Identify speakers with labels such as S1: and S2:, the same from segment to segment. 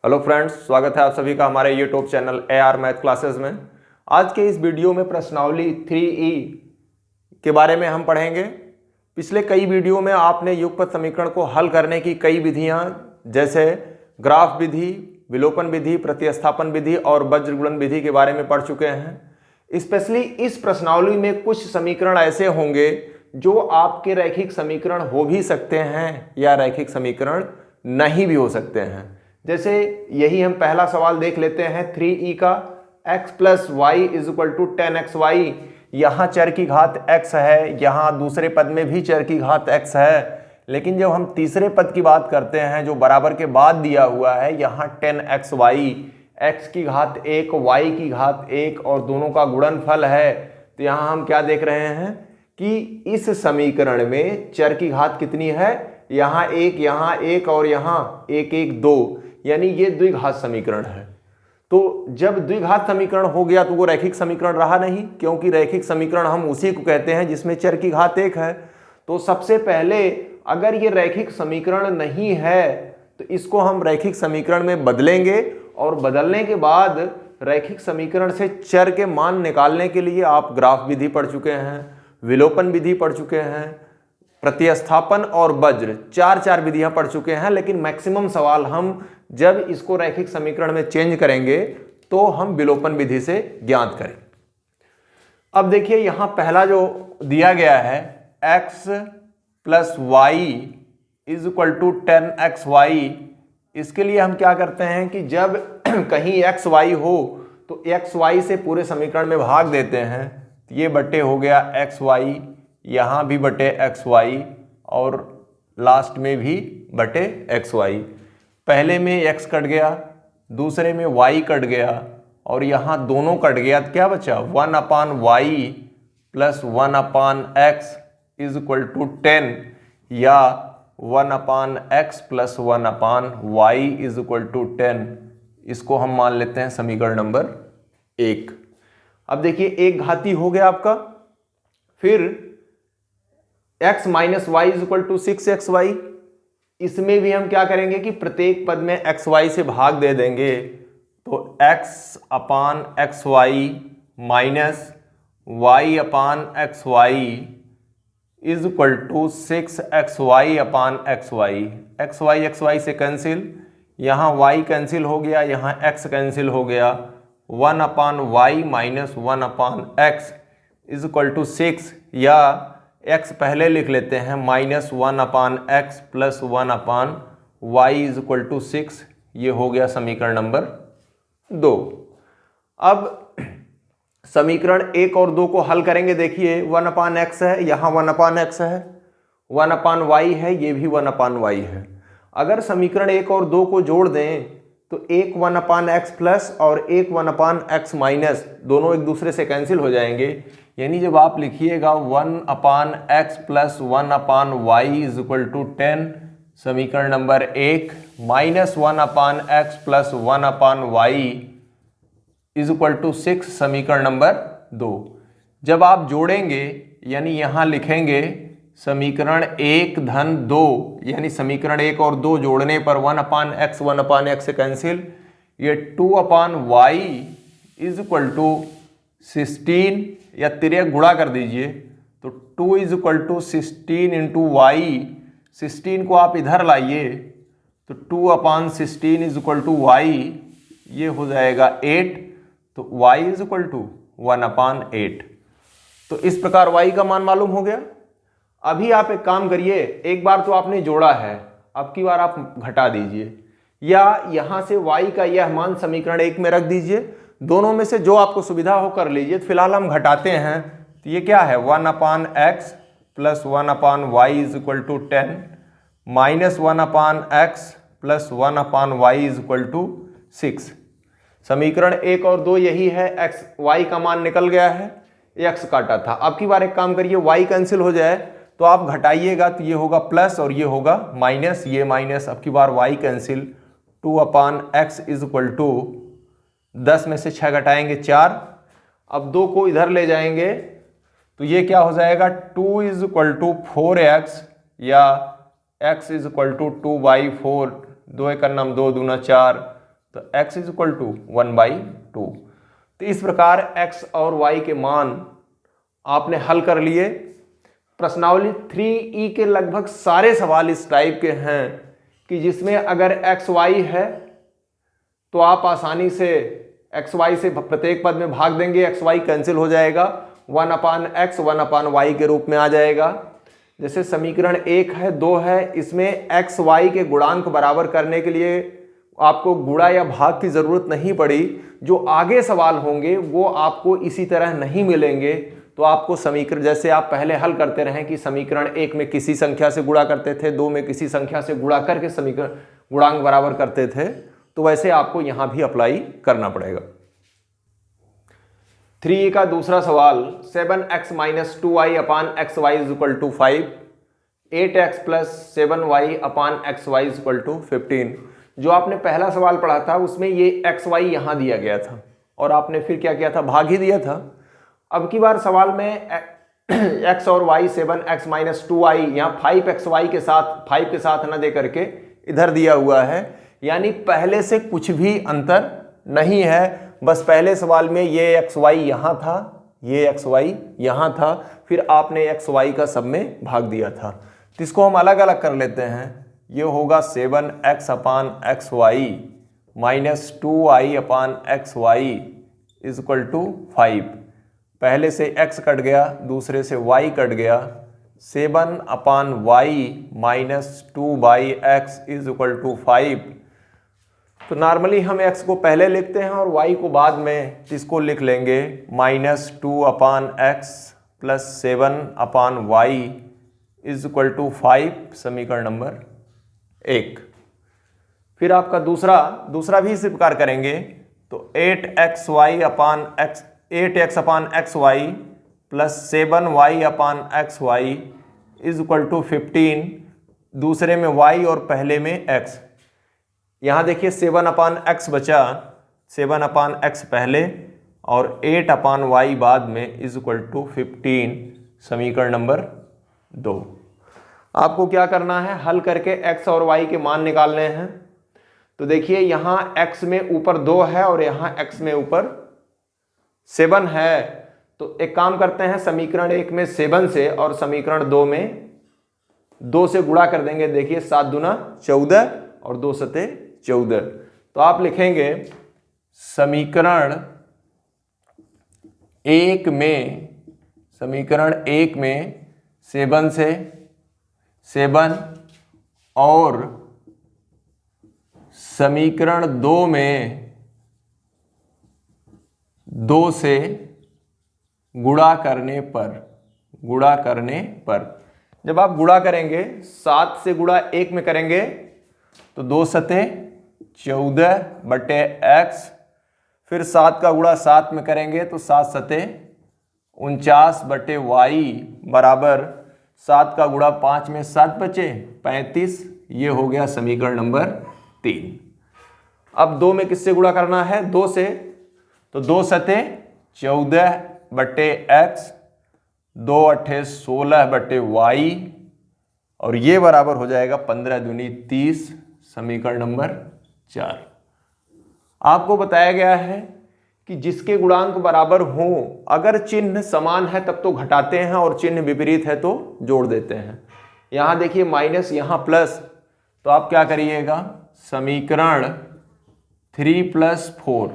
S1: Hello friends, स्वागत है आप सभी का हमारे YouTube channel AR math classes में। आज के इस वीडियो में प्रश्नावली 3E के बारे में हम पढ़ेंगे। पिछले कई वीडियो में आपने युगपत समीकरण को हल करने की कई विधियां जैसे ग्राफ विधि, विलोपन विधि, प्रतिस्थापन विधि और वज्रगुणन विधि के बारे में पढ़ चुके हैं। स्पेशली इस प्रश्नावली में कुछ समीकरण ऐसे होंगे जो आपके रैखिक समीकरण हो भी सकते हैं या रैखिक समीकरण नहीं भी हो सकते हैं। जैसे यही हम पहला सवाल देख लेते हैं 3E का। x plus Y is equal to 10xy। यहाँ चर की घात x है, यहाँ दूसरे पद में भी चर की घात x है, लेकिन जब हम तीसरे पद की बात करते हैं जो बराबर के बाद दिया हुआ है, यहाँ 10xy, x की घात 1 y की घात 1 और दोनों का गुणनफल है। तो यहाँ हम क्या देख रहे हैं कि इस समीकरण में चर की घात कितनी है, यहाँ 1 और यहाँ 1 1 2, यानी ये द्विघात समीकरण है। तो जब द्विघात समीकरण हो गया तो वो रैखिक समीकरण रहा नहीं, क्योंकि रैखिक समीकरण हम उसी को कहते हैं जिसमें चर की घात 1 है। तो सबसे पहले अगर ये रैखिक समीकरण नहीं है तो इसको हम रैखिक समीकरण में बदलेंगे और बदलने के बाद रैखिक समीकरण से चर के मान निकालने के लिए आप ग्राफ विधि पढ़ चुके हैं, विलोपन विधि पढ़ चुके हैं, प्रतिस्थापन और वज्र चार विधियां पढ़ चुके हैं। लेकिन मैक्सिमम सवाल हम जब इसको रैखिक समीकरण में चेंज करेंगे तो हम विलोपन विधि से ज्ञात करें। अब देखिए यहाँ पहला जो दिया गया है x plus Y is equal to 10xy, इसके लिए हम क्या करते हैं कि जब कहीं xy हो तो xy से पूरे समीकरण में भाग देते हैं। ये बटे हो गया xy, यहाँ भी बटे xy और लास्ट में भी बटे xy। पहले में x कट गया, दूसरे में y कट गया और यहाँ दोनों कट गया तो क्या बचा 1/y plus 1/x is equal to 10 या 1/x plus 1/y is equal to 10। इसको हम मान लेते हैं समीकरण नंबर 1। अब देखिए एक घाती हो गया आपका, फिर x minus Y is equal to 6xy। इसमें भी हम क्या करेंगे कि प्रत्येक पद में xy से भाग दे देंगे। तो x/xy माइनस y/xy is equal to 6xy/xy। xy से कैंसिल, यहाँ y कैंसिल हो गया, यहाँ x कैंसिल हो गया। 1/y minus 1/x is equal to 6, या x पहले लिख लेते हैं minus 1/x plus 1/y is equal to 6। ये हो गया समीकरण नंबर 2। अब समीकरण 1 और 2 को हल करेंगे। देखिए 1/x है, यहाँ 1/x है, 1/y है, ये भी 1/y है। अगर समीकरण 1 और 2 को जोड़ दें तो एक 1/x प्लस और एक 1/x माइनस दोनों एक दूसरे से कैंसिल हो जाएंगे। यानी जब आप लिखिएगा 1/x plus 1/y is equal to 10 समीकरण number 1, minus 1/x plus 1/y is equal to 6 समीकरण नंबर 2। जब आप जोड़ेंगे यानी यहाँ लिखेंगे समीकरण 1 धन 2, यानी समीकरण 1 और 2 जोड़ने पर 1/x से कैंसिल, ये 2/y इज इक्वल टू 16, या तिर्यक गुणा कर दीजिए तो 2 is equal to 16 into Y. 16 को आप इधर लाइए तो 2/16 इज इक्वल टू वाई, ये हो जाएगा 8। तो y इज इक्वल टू 1/8। तो इस प्रकार y का मान मालूम हो गया। अभी आप एक काम करिए, एक बार तो आपने जोड़ा है, अब की बार आप घटा दीजिए, या यहां से y का यह मान समीकरण 1 में रख दीजिए। दोनों में से जो आपको सुविधा हो कर लीजिए। तो फिलहाल हम घटाते हैं, तो ये क्या है 1/x plus 1/y is equal to 10 minus 1/x plus 1/y is equal to 6। समीकरण 1 और 2 यही है। x y का मान निकल गया है, x काटा था। अब की बार एक काम करिए, y कैंसिल हो जाए तो आप घटाइएगा तो ये होगा प्लस और ये होगा माइनस, ये माइनस। अब की बार y cancel, 2/x is equal to 10 में से 6 घटाएंगे 4। अब 2 को इधर ले जाएंगे तो ये क्या हो जाएगा 2 इज इक्वल टू 4x, या x इज इक्वल टू 2/4। 2 1 9 2 दूना 4, तो x इज इक्वल टू 1/2। तो इस प्रकार x और y के मान आपने हल कर लिए। प्रश्नावली 3E के लगभग सारे सवाल इस टाइप के हैं कि जिसमें अगर x y है तो आप आसानी से एक्स वाई से प्रत्येक पद में भाग देंगे, एक्स वाई कैंसिल हो जाएगा, 1/x 1/y के रूप में आ जाएगा। जैसे समीकरण 1 है, 2 है, इसमें एक्स वाई के गुणांक बराबर करने के लिए आपको गुणा या भाग की जरूरत नहीं पड़ी। जो आगे सवाल होंगे वो आपको इसी तरह नहीं मिलेंगे। तो आपको समीकरण जैसे आप पहले हल करते रहे कि समीकरण 1 में किसी संख्या से गुणा करते थे, 2 में किसी संख्या से गुणा करके समीकरण गुणांक बराबर करते थे, तो वैसे आपको यहां भी अप्लाई करना पड़ेगा। 3 का दूसरा सवाल 7x - 2y upon xy is equal to 5, 8x + 7y upon xy is equal to 15। जो आपने पहला सवाल पढ़ा था उसमें ये xy यहां दिया गया था और आपने फिर क्या किया था, भाग ही दिया था। अब की बार सवाल में x और y 7x - 2y यहाँ 5xy के साथ 5 के साथ न दे करके इधर दिया हुआ है, यानी पहले से कुछ भी अंतर नहीं है। बस पहले सवाल में ये xy यहाँ था, ये xy यहाँ था, फिर आपने xy का सब में भाग दिया था। तो इसको हम अलग अलग कर लेते हैं। ये होगा 7x upon xy minus 2y upon xy is equal to 5। पहले से x कट गया, दूसरे से y कट गया, 7 upon y minus 2/x is equal to 5। तो नॉर्मली हम x को पहले लिखते हैं और y को बाद में, इसको लिख लेंगे -2 upon x plus 7 upon y is equal to 5, समीकरण नंबर 1। फिर आपका दूसरा भी इसी प्रकार करेंगे तो 8x upon xy plus 7y upon xy is equal to 15। दूसरे में y और पहले में x। यहाँ देखिए 7 अपान x बचा, 7 अपान x पहले और 8 अपान y बाद में इज इक्वल टू 15, समीकरण नंबर 2। आपको क्या करना है, हल करके x और y के मान निकालने हैं। तो देखिए यहाँ x में ऊपर 2 है और यहाँ x में ऊपर 7 है। तो एक काम करते हैं, समीकरण 1 में 7 से और समीकरण 2 में 2 से गुणा कर देंगे। देखिए 7 दूना 14 और 2 सते 14। तो आप लिखेंगे समीकरण 1 में 7 से 7 और समीकरण 2 में 2 से गुणा करने पर जब आप गुणा करेंगे 7 से गुणा 1 में करेंगे तो 2 सते 14 बटे x, फिर 7 का गुणा 7 में करेंगे तो 7 सते 49 बटे y बराबर 7 का गुणा 5 में 7 बचे 35। ये हो गया समीकरण नंबर 3। अब 2 में किससे गुणा करना है, 2 से, तो 2 सते 14 बटे x, 2 अट्ठे 16 बटे y और ये बराबर हो जाएगा 15 दूनी 30, समीकरण नंबर 4। आपको बताया गया है कि जिसके गुणांक बराबर हो, अगर चिन्ह समान है तब तो घटाते हैं और चिन्ह विपरीत है तो जोड़ देते हैं। यहां देखिए माइनस, यहां प्लस, तो आप क्या करिएगा, समीकरण 3 + 4,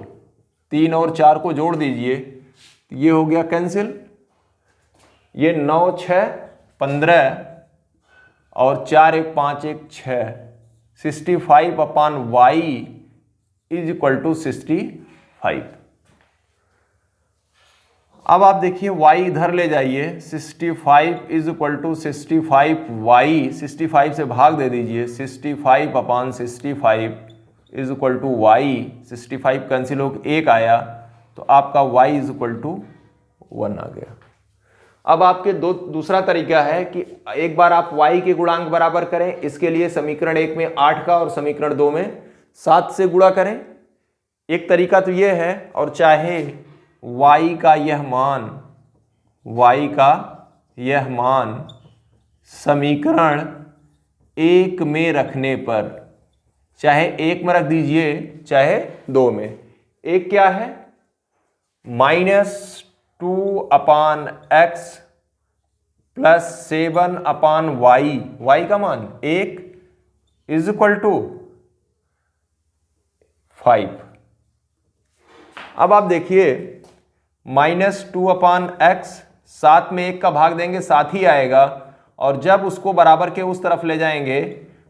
S1: 3 और 4 को जोड़ दीजिए, ये हो गया कैंसिल। ये 9 6 15 और 4 1 5 1 6, 65 upon y is equal to 65। अब आप देखिए y इधर ले जाइए, 65 इज इक्वल टू 65y, 65 से भाग दे दीजिए, 65 upon 65 is equal to y, 65 cancel हो 1 आया तो आपका y इज इक्वल टू 1 आ गया। अब आपके दूसरा तरीका है कि एक बार आप y के गुणांक बराबर करें। इसके लिए समीकरण 1 में 8 का और समीकरण 2 में 7 से गुणा करें। एक तरीका तो ये है, और चाहे y का यह मान समीकरण 1 में रखने पर चाहे 1 में रख दीजिए चाहे 2 में। एक क्या है, -2/x प्लस 7/y, y का मान 1 इज इक्वल टू 5। अब आप देखिए -2/x, 7 में 1 का भाग देंगे 7 ही आएगा, और जब उसको बराबर के उस तरफ ले जाएंगे,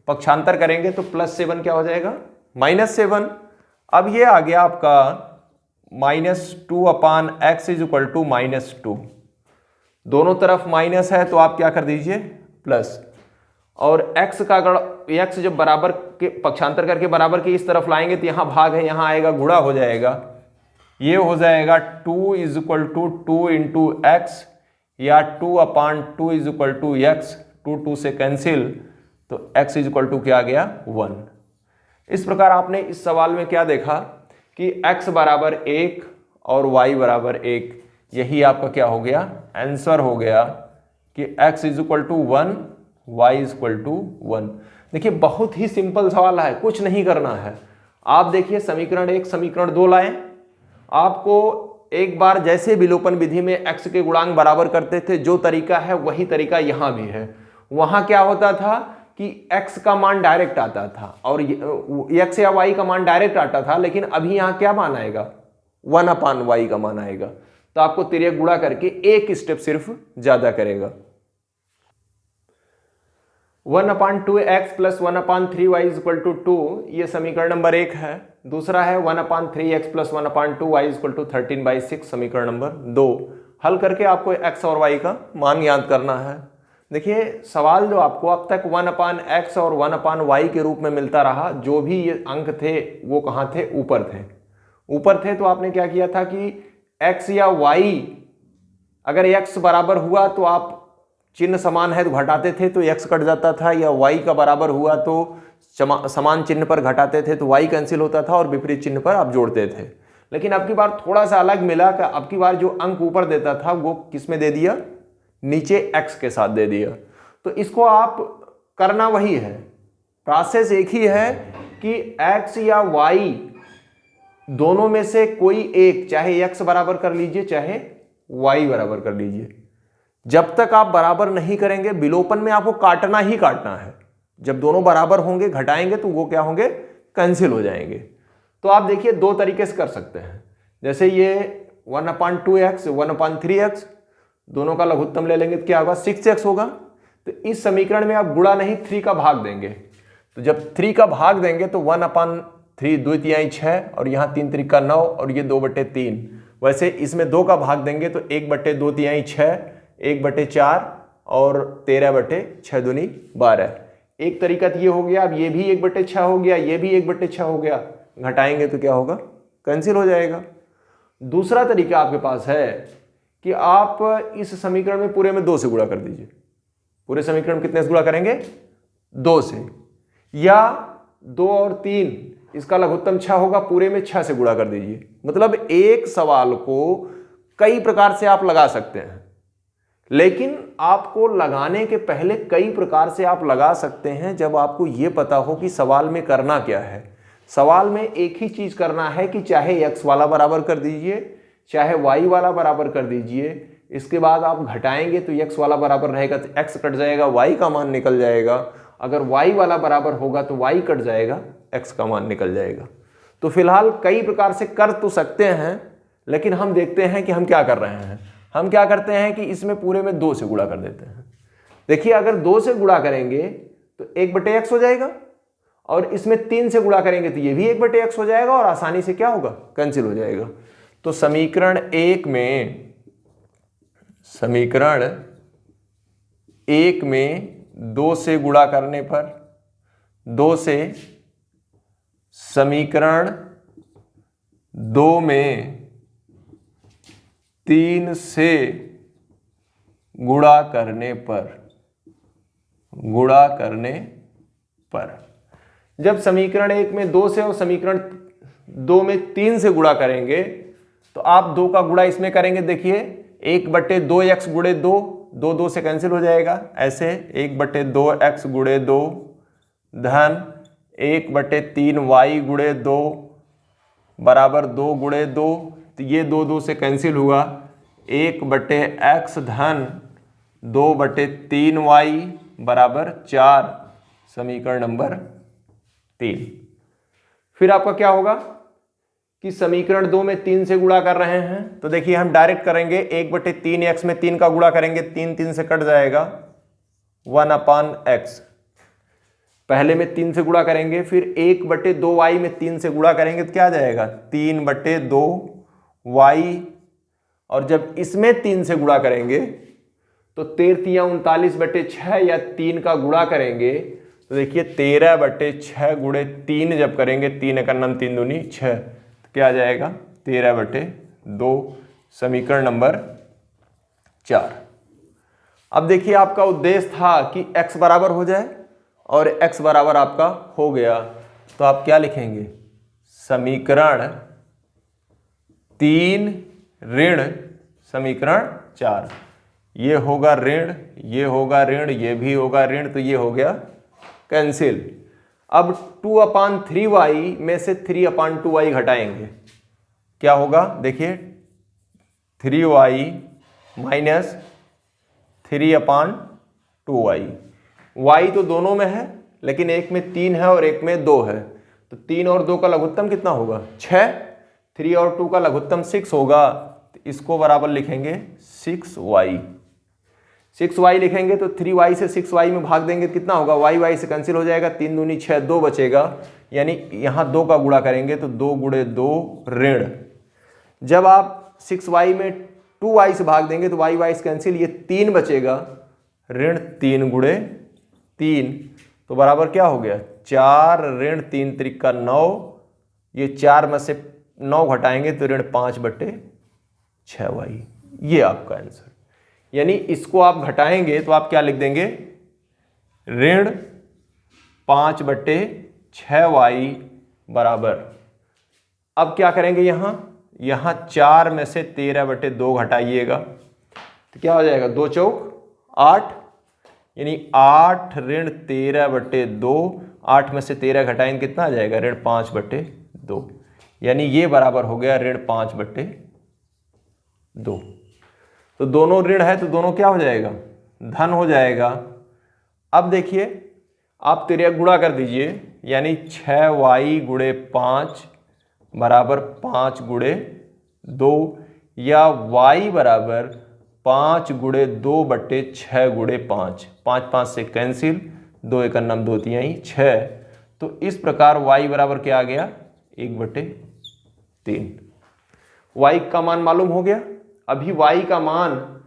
S1: पक्षांतर करेंगे तो +7 क्या हो जाएगा, -7। अब ये आ गया आपका -2/x इज इक्वल टू -2। दोनों तरफ माइनस है तो आप क्या कर दीजिए प्लस, और x का x जब बराबर के पक्षांतर करके बराबर के इस तरफ लाएंगे तो यहां भाग है, यहां आएगा गुणा हो जाएगा, ये हो जाएगा 2 is equal to 2 into x, या 2/2 इज इक्वल टू एक्स, 2 से कैंसिल, तो x इज इक्वल टू क्या आ गया 1। इस प्रकार आपने इस सवाल में क्या देखा कि x बराबर 1 और y बराबर 1, यही आपका क्या हो गया आंसर हो गया कि x is equal to 1, y is equal to 1। देखिए बहुत ही सिंपल सवाल है, कुछ नहीं करना है। आप देखिए समीकरण 1 समीकरण 2 लाएं, आपको एक बार जैसे विलोपन विधि में x के गुणांक बराबर करते थे, जो तरीका है वही तरीका यहां भी है। वहां क्या होता था कि x का मान डायरेक्ट आता था और x या y का मान डायरेक्ट आता था, लेकिन अभी यहां क्या मान आएगा 1/y का मान आएगा, तो आपको तिर्यक गुणा करके एक स्टेप सिर्फ ज्यादा करेगा। 1/2x plus 1/3y is equal to 2, ये समीकरण नंबर 1 है। दूसरा है 1/3x plus 1/2y is equal to 13/6, समीकरण नंबर 2। हल करके आपको x और y का मान याद करना है। देखिए सवाल जो आपको अब तक 1/x और 1/y के रूप में मिलता रहा, जो भी ये अंक थे वो कहाँ थे, ऊपर थे। ऊपर थे तो आपने क्या किया था कि x या y, अगर x बराबर हुआ तो आप चिन्ह समान है तो घटाते थे तो x कट जाता था, या y का बराबर हुआ तो समान चिन्ह पर घटाते थे तो y कैंसिल होता था और विपरीत चिन्ह पर आप जोड़ते थे। लेकिन अब की बार थोड़ा सा अलग मिला कि अब की बार जो अंक ऊपर देता था वो किस में दे दिया, नीचे x के साथ दे दिया। तो इसको आप करना वही है, प्रोसेस एक ही है कि x या y दोनों में से कोई एक, चाहे x बराबर कर लीजिए चाहे y बराबर कर लीजिए। जब तक आप बराबर नहीं करेंगे विलोपन में आपको काटना ही काटना है। जब दोनों बराबर होंगे घटाएंगे तो वो क्या होंगे, कैंसिल हो जाएंगे। तो आप देखिए दो तरीके से कर सकते हैं, जैसे ये 1/2x 1/3x, दोनों का लघुत्तम ले लेंगे तो क्या होगा 6x होगा। तो इस समीकरण में आप गुणा नहीं 3 का भाग देंगे, तो जब 3 का भाग देंगे तो 1/3 2 तिहाई 6 और यहाँ 3 त्रिका 9 और ये 2/3। वैसे इसमें 2 का भाग देंगे तो 1/2 तिहाई 6, 1/4 और 13/6 दूनी 12। एक तरीका ये हो गया। अब ये भी 1/6 हो गया, ये भी 1/6 हो गया, घटाएंगे तो क्या होगा, कैंसिल हो जाएगा। दूसरा तरीका आपके पास है कि आप इस समीकरण में पूरे में 2 से गुणा कर दीजिए। पूरे समीकरण कितने से गुणा करेंगे, 2 से, या 2 और 3 इसका लघुत्तम 6 होगा, पूरे में 6 से गुणा कर दीजिए। मतलब एक सवाल को कई प्रकार से आप लगा सकते हैं, लेकिन आपको लगाने के पहले कई प्रकार से आप लगा सकते हैं जब आपको यह पता हो कि सवाल में करना क्या है। सवाल में एक ही चीज करना है कि चाहे x वाला बराबर कर दीजिए चाहे y वाला बराबर कर दीजिए, इसके बाद आप घटाएंगे तो x वाला बराबर रहेगा तो x कट जाएगा, y का मान निकल जाएगा। अगर y वाला बराबर होगा तो y कट जाएगा, x का मान निकल जाएगा। तो फिलहाल कई प्रकार से कर तो सकते हैं, लेकिन हम देखते हैं कि हम क्या कर रहे हैं। हम क्या करते हैं कि इसमें पूरे में 2 से गुणा कर देते हैं। देखिए अगर 2 से गुणा करेंगे तो 1/x हो जाएगा, और इसमें 3 से गुणा करेंगे तो ये भी 1/x हो जाएगा, और आसानी से क्या होगा, कैंसिल हो जाएगा। तो समीकरण 1 में 2 से गुणा करने पर, 2 से, समीकरण 2 में 3 से गुणा करने पर, जब समीकरण 1 में 2 से और समीकरण 2 में 3 से गुणा करेंगे तो आप 2 का गुणा इसमें करेंगे। देखिए 1/2x गुणे 2, 2 से कैंसिल हो जाएगा, ऐसे 1/2x गुणे 2 धन 1/3y गुणे 2 बराबर 2 गुणे 2, तो ये 2 से कैंसिल हुआ। 1/x धन 2/3y बराबर 4, समीकरण नंबर 3। फिर आपका क्या होगा कि समीकरण 2 में 3 से गुणा कर रहे हैं, तो देखिए हम डायरेक्ट करेंगे। 1/3x में 3 का गुणा करेंगे, 3 से कट जाएगा, 1/x। पहले में 3 से गुणा करेंगे, फिर 1/2y में 3 से गुणा करेंगे तो क्या आ जाएगा 3/2y, और जब इसमें 3 से गुणा करेंगे तो 13×39/6 या 3 का गुणा करेंगे तो देखिए 13/6 गुणे 3 जब करेंगे, 3 1 3 दूनी 6, तो क्या आ जाएगा 13/2, समीकरण नंबर 4। अब देखिए आपका उद्देश्य था कि x बराबर हो जाए और x बराबर आपका हो गया, तो आप क्या लिखेंगे, समीकरण 3 ऋण समीकरण 4। ये होगा ऋण, ये होगा ऋण, ये भी होगा ऋण, तो ये हो गया कैंसिल। अब 2/3y में से 3/2y घटाएंगे, क्या होगा देखिए 3y माइनस 3/2y। y तो दोनों में है, लेकिन एक में 3 है और एक में 2 है, तो 3 और 2 का लघुत्तम कितना होगा 6, 3 और 2 का लघुत्तम 6 होगा, तो इसको बराबर लिखेंगे 6y। 6y लिखेंगे तो 3y से 6y में भाग देंगे तो कितना होगा, y से कैंसिल हो जाएगा, 3 दूनी 6, 2 बचेगा, यानी यहाँ 2 का गुणा करेंगे तो 2 गुणे 2 ऋण। जब आप 6y में 2y से भाग देंगे तो y से कैंसिल, ये 3 बचेगा, ऋण 3 गुणे 3, तो बराबर क्या हो गया 4 ऋण 3 त्रिका 9, ये 4 में से 9 घटाएंगे तो ऋण 5/6y। ये आपका आंसर, यानी इसको आप घटाएंगे तो आप क्या लिख देंगे, ऋण 5/6y बराबर। अब क्या करेंगे, यहाँ 4 में से 13/2 घटाइएगा तो क्या हो जाएगा 2 चौक 8, यानी 8 ऋण 13/2, 8 में से 13 घटाएंगे कितना आ जाएगा ऋण 5/2, यानी ये बराबर हो गया ऋण 5/2। तो दोनों ऋण है तो दोनों क्या हो जाएगा, धन हो जाएगा। अब देखिए आप 13 गुणा कर दीजिए, यानी 6y गुणे 5 बराबर 5 गुणे 2, या y बराबर 5 गुणे 2/6 गुणे 5, 5 5 से कैंसिल, 2 1 2 3 6, तो इस प्रकार y बराबर क्या आ गया 1/3। y का मान मालूम हो गया। अभी y का मान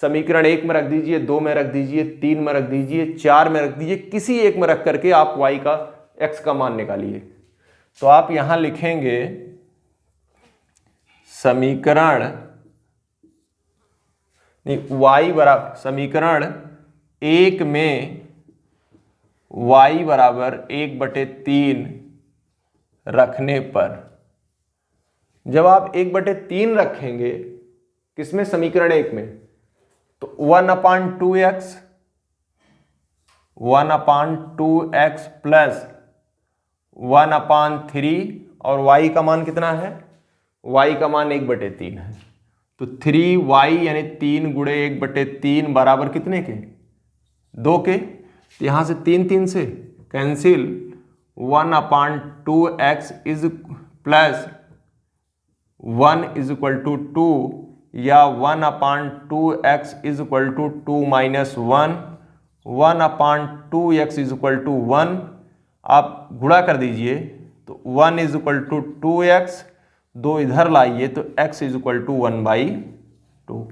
S1: समीकरण 1 में रख दीजिए, 2 में रख दीजिए, 3 में रख दीजिए, 4 में रख दीजिए, किसी एक में रख करके आप y का x का मान निकालिए। तो आप यहां लिखेंगे समीकरण y बराबर, समीकरण 1 में y बराबर 1/3 रखने पर, जब आप 1/3 रखेंगे किसमें, समीकरण 1 में, तो 1/2x प्लस 1/3, और y का मान कितना है, y का मान 1/3 है, तो 3y यानी 3 गुणे 1/3 बराबर कितने के 2 के, तो यहां से 3 से cancel, 1/2x is plus 1 is equal to 2, या 1/2x is equal to 2 minus 1, 1/2x is equal to 1। आप गुणा कर दीजिए तो 1 इज इक्वल टू 2x, 2 इधर लाइए तो x इज इक्वल टू 1/2।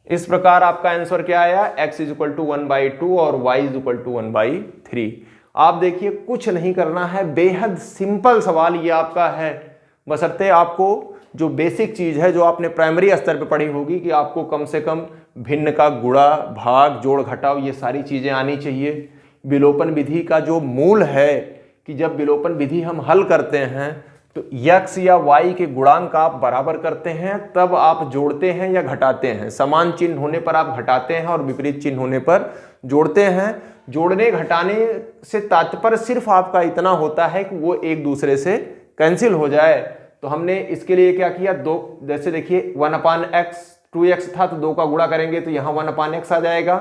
S1: इस प्रकार आपका आंसर क्या आया, x इज इक्वल टू 1/2 और y इज इक्वल टू 1/3। आप देखिए कुछ नहीं करना है, बेहद सिंपल सवाल ये आपका है, बशर्ते आपको जो बेसिक चीज है जो आपने प्राइमरी स्तर पे पढ़ी होगी कि आपको कम से कम भिन्न का गुणा भाग जोड़ घटाव ये सारी चीजें आनी चाहिए। विलोपन विधि का जो मूल है कि जब विलोपन विधि हम हल करते हैं तो x या y के गुणांक आप बराबर करते हैं तब आप जोड़ते हैं या घटाते हैं। समान चिन्ह होने पर आप घटाते हैं और विपरीत चिन्ह होने पर जोड़ते हैं। जोड़ने घटाने से तात्पर्य सिर्फ आपका इतना होता है कि वो एक दूसरे से कैंसिल हो जाए। तो हमने इसके लिए क्या किया, दो, जैसे देखिए 1/x 2x था तो 2 का गुणा करेंगे तो यहाँ 1/x आ जाएगा।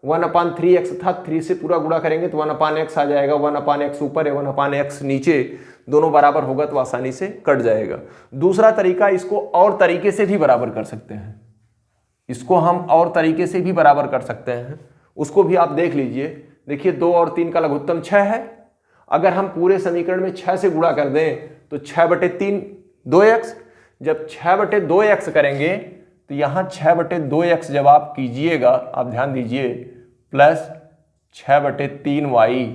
S1: 1/3x था, 3 से पूरा गुणा करेंगे तो 1/x आ जाएगा। 1/x ऊपर है, 1/x नीचे, दोनों बराबर होगा तो आसानी से कट जाएगा। दूसरा तरीका, इसको और तरीके से भी बराबर कर सकते हैं। इसको हम और तरीके से भी बराबर कर सकते हैं, उसको भी आप देख लीजिए। देखिए 2 और 3 का लघुत्तम 6 है। अगर हम पूरे समीकरण में 6 से गुणा कर दें तो 6/3 2x। जब 6/2x करेंगे तो यहाँ 6/2x जब आप कीजिएगा, आप ध्यान दीजिए, प्लस 6/3y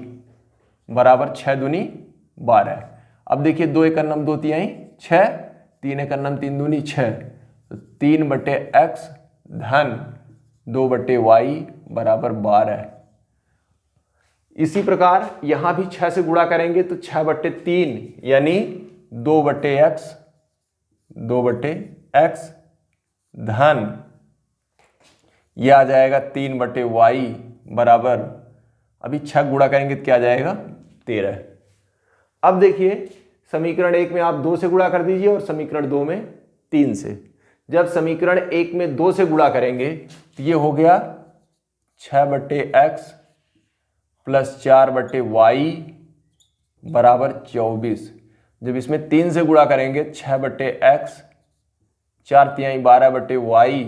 S1: बराबर 6 दूनी 12। अब देखिए 2 × 9 2 तिहाई 6, 3 × 9 3 दूनी 6, तो 3/x धन 2/y बराबर 12। इसी प्रकार यहाँ भी 6 से गुणा करेंगे तो 6/3 यानी 2/x धन यह आ जाएगा 3/y बराबर, अभी 6 गुणा करेंगे तो क्या आ जाएगा 13। अब देखिए समीकरण 1 में आप 2 से गुणा कर दीजिए और समीकरण 2 में 3 से। जब समीकरण 1 में 2 से गुणा करेंगे तो ये हो गया 6/x प्लस 4/y बराबर 24। जब इसमें 3 से गुणा करेंगे 6/x 4 तिहाई 12/y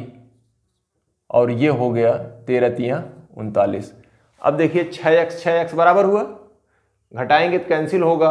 S1: और ये हो गया 13 तिहाई 39। अब देखिए 6x बराबर हुआ, घटाएंगे तो कैंसिल होगा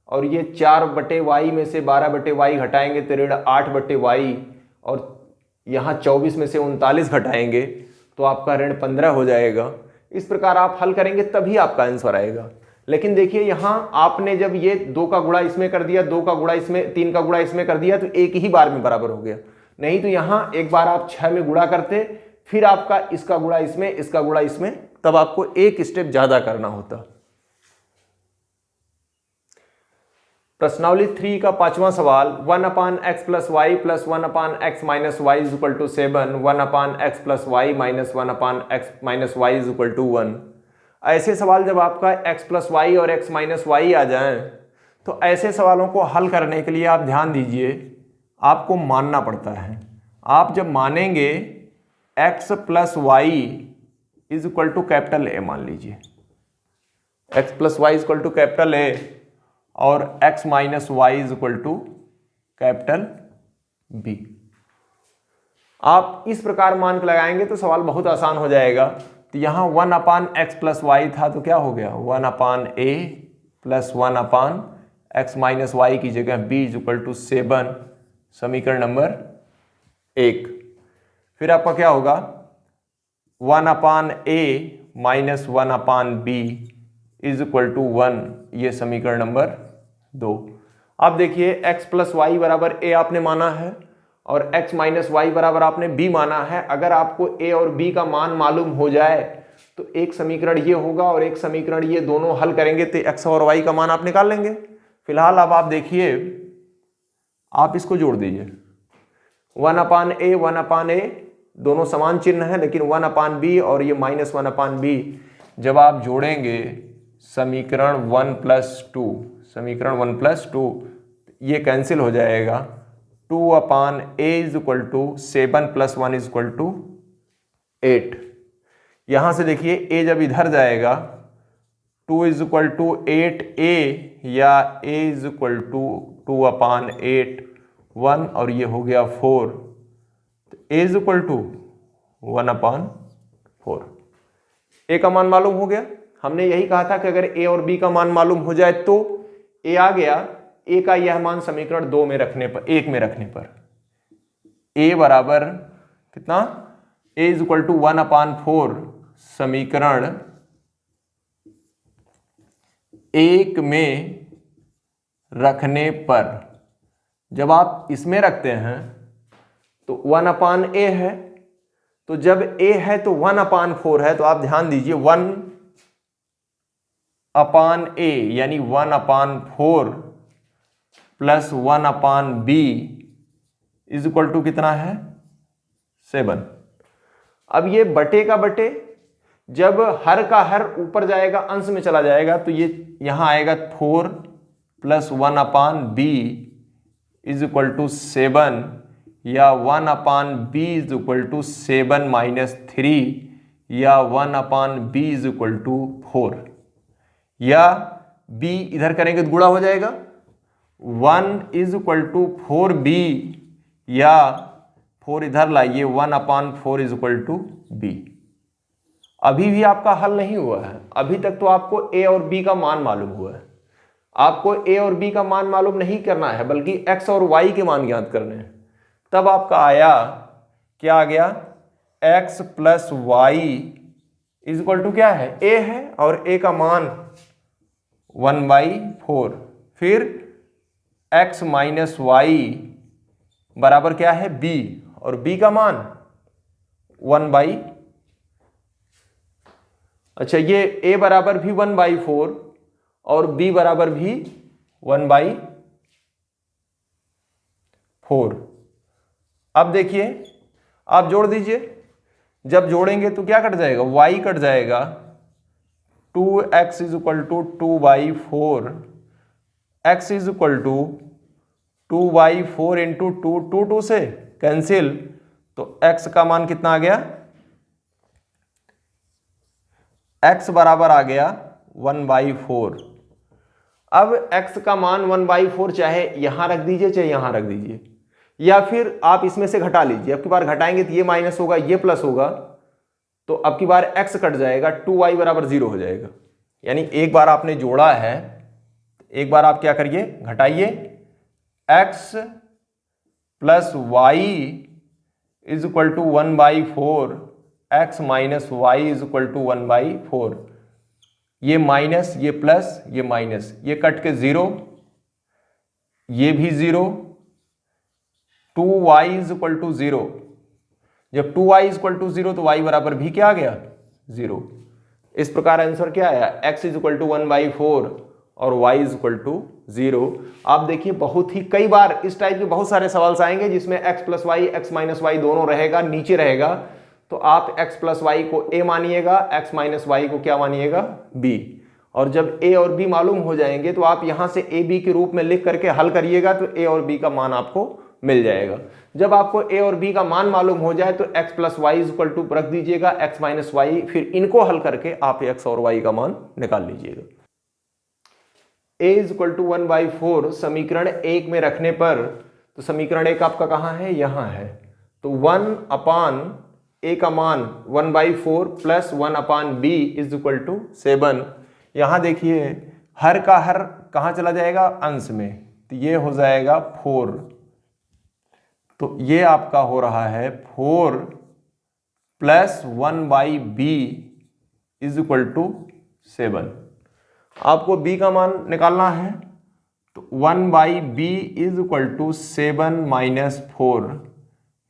S1: और ये 4/y में से 12/y घटाएंगे तो ऋण 8/y और यहाँ 24 में से 39 घटाएंगे तो आपका ऋण 15 हो जाएगा। इस प्रकार आप हल करेंगे तभी आपका आंसर आएगा। लेकिन देखिए यहाँ आपने जब ये 2 का गुणा इसमें कर दिया, 2 का गुणा इसमें, 3 का गुणा इसमें कर दिया तो एक ही बार में बराबर हो गया। नहीं तो यहाँ एक बार आप 6 में गुणा करते, फिर आपका इसका गुणा इसमें, इसका गुणा इसमें, तब आपको एक स्टेप ज्यादा करना होता। प्रश्नावली 3 का 5वां सवाल, 1/x + y + 1/x - y = 7, 1/x + y - 1/x - y = 1। ऐसे सवाल जब आपका x + y और x - y आ जाएं तो ऐसे सवालों को हल करने के लिए आप ध्यान दीजिए, आपको मानना पड़ता है। आप जब मानेंगे x + y = कैपिटल A मान लीजिए, x + y = कैपिटल A और x - y = कैपिटल B। आप इस प्रकार मान के लगाएंगे तो सवाल बहुत आसान हो जाएगा। तो यहाँ 1/x + y था तो क्या हो गया 1/a + 1/x - y की जगह b = 7, समीकरण नंबर 1। फिर आपका क्या होगा 1/a - 1/b = 1, ये समीकरण नंबर 2। अब देखिए x + y बराबर a आपने माना है और x - y बराबर आपने b माना है। अगर आपको a और b का मान मालूम हो जाए तो एक समीकरण ये होगा और एक समीकरण ये, दोनों हल करेंगे तो x और y का मान आप निकाल लेंगे। फिलहाल अब आप देखिए, आप इसको जोड़ दीजिए, 1/a 1/a दोनों समान चिन्ह है, लेकिन 1/b और ये -1/b जब आप जोड़ेंगे समीकरण 1 + 2, समीकरण 1 + 2 ये कैंसिल हो जाएगा। 2/a = 7 + 1 = 8। यहां से देखिए a जब इधर जाएगा 2 = 8a या a = 2/8 1 और ये हो गया 4, तो a = 1/4। a का मान मालूम हो गया। हमने यही कहा था कि अगर a और b का मान मालूम हो जाए तो a आ गया। a का यह मान समीकरण 2 में रखने पर, 1 में रखने पर a बराबर कितना, a = 1/4 समीकरण 1 में रखने पर, जब आप इसमें रखते हैं तो 1/a है, तो जब a है तो 1/4 है, तो आप ध्यान दीजिए 1/a यानी 1/4 plus 1/b is equal to कितना है 7। अब ये बटे का बटे, जब हर का हर ऊपर जाएगा अंश में चला जाएगा तो ये यहां आएगा 4 plus 1/b is equal to 7, या 1/b is equal to 7 minus 3, या 1/b इज इक्वल टू 4, या b इधर करेंगे तो गुणा हो जाएगा 1 इज इक्वल टू 4b, या 4 इधर लाइए 1/4 इज इक्वल टू b। अभी भी आपका हल नहीं हुआ है, अभी तक तो आपको a और b का मान मालूम हुआ है। आपको a और b का मान मालूम नहीं करना है, बल्कि x और y के मान ज्ञात करने हैं। तब आपका आया, क्या आ गया, x plus Y is equal to क्या है, a है, और a का मान 1/4, फिर x माइनस वाई बराबर क्या है b, और b का मान 1/, अच्छा ये a बराबर भी 1/4 और b बराबर भी 1/4। अब देखिए, आप जोड़ दीजिए, जब जोड़ेंगे तो क्या कट जाएगा, y कट जाएगा, 2x is equal to 2/4, x is equal to 2/4 into 2 से कैंसिल, तो x का मान कितना आ गया, x बराबर आ गया 1/4। अब x का मान 1/4 चाहे यहां रख दीजिए चाहे यहां रख दीजिए, या फिर आप इसमें से घटा लीजिए। अब की बार घटाएंगे तो ये माइनस होगा, ये प्लस होगा, तो अब की बार x कट जाएगा, 2y बराबर 0 हो जाएगा। यानी एक बार आपने जोड़ा है, एक बार आप क्या करिए, घटाइए, x plus Y is equal to 1/4, x minus Y is equal to 1/4, ये माइनस, ये प्लस, ये माइनस, ये कट के 0, ये भी 0, 2y इज इक्वल टू 0। जब 2y इज इक्वल टू 0 तो y बराबर भी क्या आ गया, 0। इस प्रकार आंसर क्या आया, x इज इक्वल टू 1/4 और y इज इक्वल टू 0। आप देखिए, बहुत ही कई बार इस टाइप के बहुत सारे सवाल आएंगे जिसमें x plus y, x minus y दोनों रहेगा, नीचे रहेगा, तो आप x प्लस वाई को a मानिएगा, x माइनस वाई को क्या मानिएगा, b। और जब a और b मालूम हो जाएंगे तो आप यहां से a b के रूप में लिख करके हल करिएगा, तो a और b का मान आपको मिल जाएगा। जब आपको a और b का मान मालूम हो जाए तो x plus Y is equal to रख दीजिएगा, x माइनस वाई, फिर इनको हल करके आप x और y का मान निकाल लीजिएगा। a इज इक्वल टू 1/4 समीकरण 1 में रखने पर, तो समीकरण 1 आपका कहाँ है, यहाँ है, तो 1/a का मान 1/4 plus 1/b is equal to 7। यहां देखिए, हर का हर कहां चला जाएगा, अंश में, तो ये हो जाएगा 4, तो ये आपका हो रहा है 4 plus 1/b is equal to 7। आपको b का मान निकालना है, तो 1/b is equal to 7 minus 4,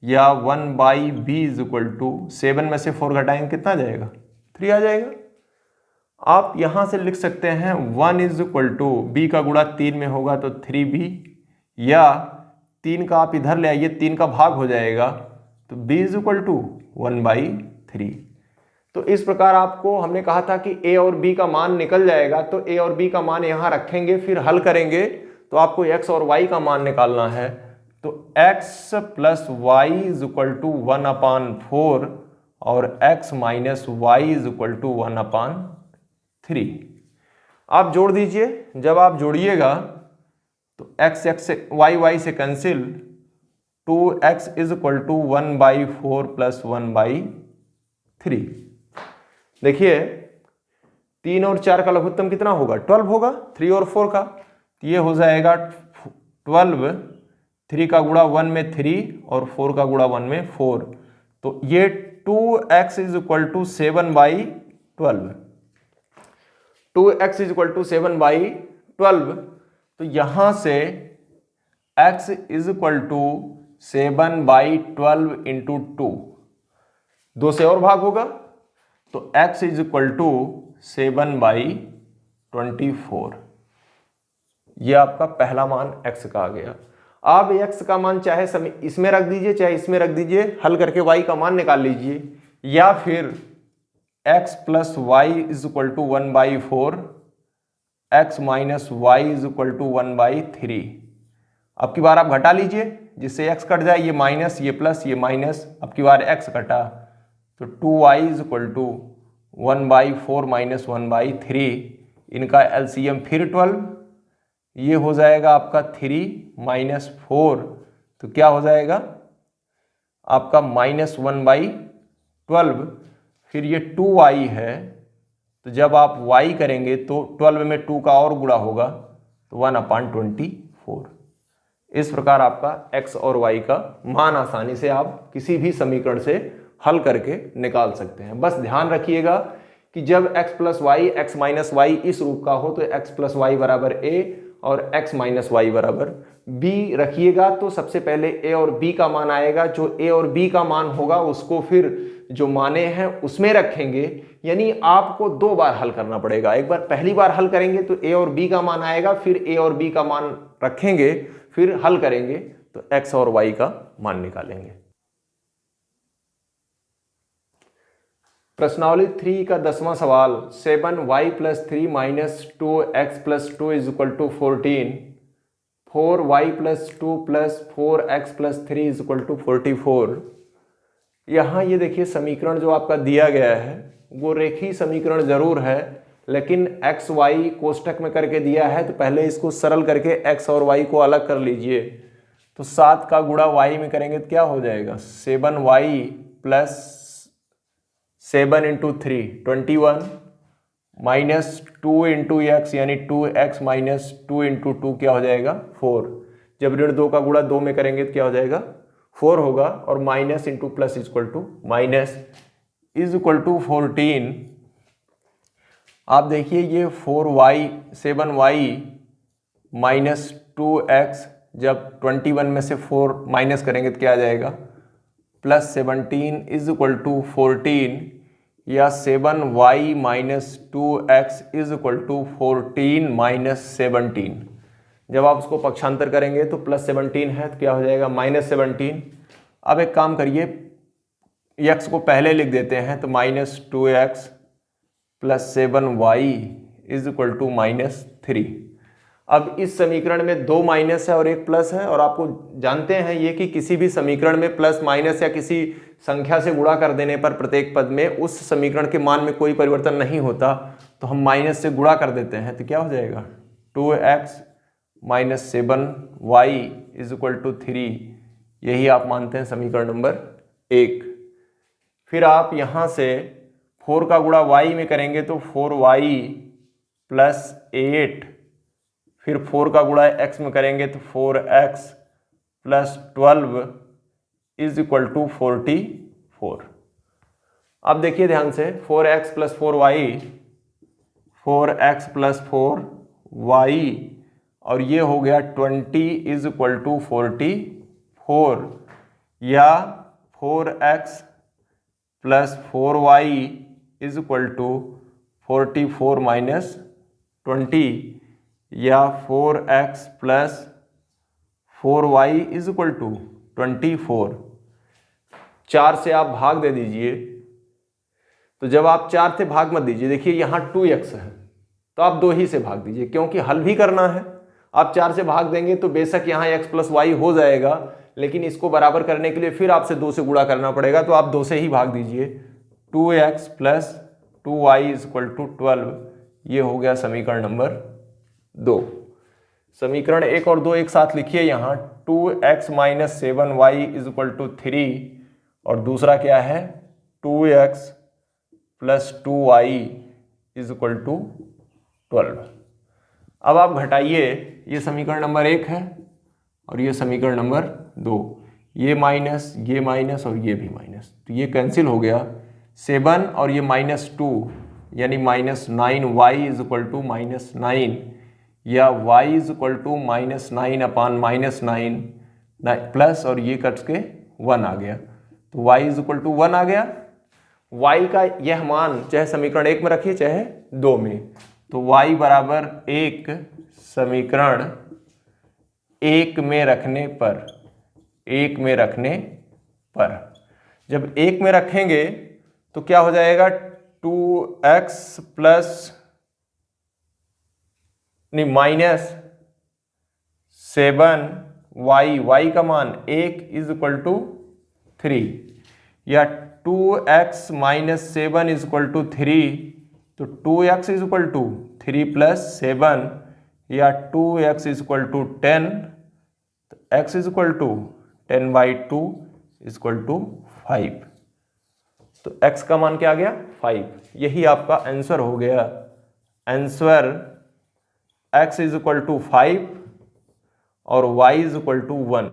S1: या 1/b इज इक्वल टू 7 में से 4 घटाएंगे कितना आ जाएगा, 3 आ जाएगा। आप यहां से लिख सकते हैं 1 इज इक्वल टू b का गुणा 3 में होगा तो 3b, या 3 का आप इधर ले आइए, 3 का भाग हो जाएगा, तो b इज इक्वल टू 1/3। तो इस प्रकार आपको हमने कहा था कि a और b का मान निकल जाएगा, तो a और b का मान यहां रखेंगे, फिर हल करेंगे तो आपको x और y का मान निकालना है। तो x plus Y is equal to 1/4 और x minus Y is equal to 1/3। आप जोड़ दीजिए, जब आप जोड़िएगा तो x से y से cancel, 2x is equal to 1/4 plus 1/3। देखिए, 3 और 4 का लघुत्तम कितना होगा, 12 होगा, 3 और 4 का, तो ये हो जाएगा 12, 3 का गुणा 1 में 3 और 4 का गुणा 1 में 4, तो ये 2x is equal to 7/12, 2x is equal to 7/12। तो यहां से x is equal to 7/12 into 2 से और भाग होगा, तो x इज इक्वल टू 7/24। ये आपका पहला मान x का आ गया। अब x का मान चाहे इसमें रख दीजिए चाहे इसमें रख दीजिए, हल करके y का मान निकाल लीजिए, या फिर x plus Y is equal to 1/4 x minus Y is equal to 1/3। अब की बार आप घटा लीजिए जिससे x कट जाए, ये माइनस ये प्लस ये माइनस, अब की बार x कटा तो 2y is equal to 1/4 minus 1/3। इनका एलसीएम फिर 12, ये हो जाएगा आपका 3 माइनस 4, तो क्या हो जाएगा आपका -1/12। फिर ये 2y है, तो जब आप y करेंगे तो 12 में 2 का और गुणा होगा तो 1/24। इस प्रकार आपका x और y का मान आसानी से आप किसी भी समीकरण से हल करके निकाल सकते हैं। बस ध्यान रखिएगा कि जब x plus y x minus y इस रूप का हो तो x प्लस वाई बराबर a और x माइनस वाई बराबर b रखिएगा, तो सबसे पहले a और b का मान आएगा। जो a और b का मान होगा उसको फिर जो माने हैं उसमें रखेंगे, यानी आपको 2 बार हल करना पड़ेगा। एक बार पहली बार हल करेंगे तो a और b का मान आएगा, फिर a और b का मान रखेंगे, फिर हल करेंगे तो x और y का मान निकालेंगे। प्रश्नावली 3 का 10वां सवाल, 7y plus 3 minus 2x plus 2 is equal to 14, 4y plus 2 plus 4x plus 3 is equal to 44। यहाँ ये देखिए समीकरण जो आपका दिया गया है वो रेखीय समीकरण जरूर है, लेकिन x y कोष्टक में करके दिया है, तो पहले इसको सरल करके x और y को अलग कर लीजिए। तो 7 का गुणा y में करेंगे तो क्या हो जाएगा 7y plus 7 into 3 21 minus 2 into x यानी 2x माइनस 2 इंटू 2 क्या हो जाएगा 4। जब ऋण 2 का गुणा 2 में करेंगे तो क्या हो जाएगा 4 होगा, और minus into plus equal to minus is equal to 14। आप देखिए ये 4y 7y माइनस 2x, जब 21 में से 4 माइनस करेंगे तो क्या आ जाएगा प्लस 17 इज इक्वल टू 14, या 7y minus 2x is equal to 14 minus 17। जब आप उसको पक्षांतर करेंगे तो प्लस 17 है तो क्या हो जाएगा माइनस 17। अब एक काम करिए, x को पहले लिख देते हैं, तो minus 2x plus 7y is equal to minus 3। अब इस समीकरण में 2 माइनस है और 1 प्लस है, और आपको जानते हैं ये कि किसी भी समीकरण में प्लस माइनस या किसी संख्या से गुणा कर देने पर प्रत्येक पद में उस समीकरण के मान में कोई परिवर्तन नहीं होता, तो हम माइनस से गुणा कर देते हैं तो क्या हो जाएगा 2x minus 7y is equal to 3। यही आप मानते हैं समीकरण नंबर 1। फिर आप यहाँ से 4 का गुणा y में करेंगे तो 4y प्लस 8, फिर 4 का गुणा x में करेंगे तो 4x plus 12 is equal to 44। अब देखिए ध्यान से 4x प्लस 4y, 4x प्लस 4y, और ये हो गया 20 इज इक्वल टू 44, या 4x प्लस 4y is equal to 44 minus 20, या 4x प्लस 4y इज इक्वल टू 24। 4 से आप भाग दे दीजिए, तो जब आप 4 से भाग मत दीजिए, देखिए यहाँ 2x है तो आप 2 ही से भाग दीजिए, क्योंकि हल भी करना है। आप 4 से भाग देंगे तो बेशक यहाँ x प्लस वाई हो जाएगा, लेकिन इसको बराबर करने के लिए फिर आपसे 2 से गुणा करना पड़ेगा, तो आप 2 से ही भाग दीजिए। 2x plus 2y is equal to 12, ये हो गया समीकरण नंबर 2। समीकरण 1 और 2 एक साथ लिखिए यहाँ, 2x minus 7y is equal to 3, और दूसरा क्या है 2x plus 2y is equal to 12। अब आप घटाइए, ये समीकरण नंबर 1 है और ये समीकरण नंबर 2, ये माइनस और ये भी माइनस, तो ये कैंसिल हो गया। 7 और ये -2 यानी -9y इज इक्वल टू -9, या y इज इक्वल टू -9 अपान -9 प्लस, और ये कट के 1 आ गया, तो y इज इक्वल टू 1 आ गया। y का यह मान चाहे समीकरण 1 में रखिए चाहे 2 में, तो y बराबर 1 समीकरण एक में रखने पर, जब एक में रखेंगे तो क्या हो जाएगा, 2x प्लस नहीं माइनस 7y का मान 1 इज इक्वल टू 3, या 2x minus 7 is equal to 3, तो 2x is equal to 3 plus 7, या 2x इज इक्वल टू 10, तो x is equal to 10/2 is equal to 5। तो x का मान क्या आ गया, 5। यही आपका आंसर हो गया। Answer x is equal to 5 और y इज इक्वल टू 1।